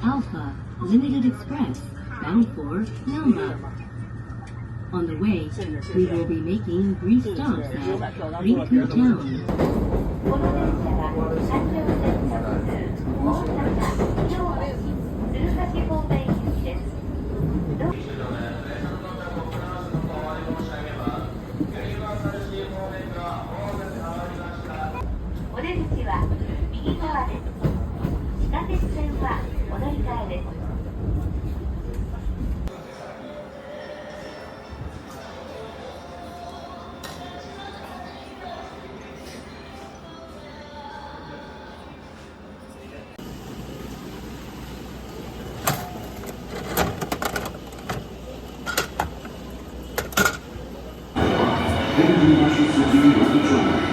Alpha Limited Express bound for Namba. On the way, we will be making brief stops at Rinku Town. この電車は環状線直通大阪、京橋、鶴橋方面行きです。お出口は右側です。地下鉄線はお乗り換えです。天神橋筋6丁目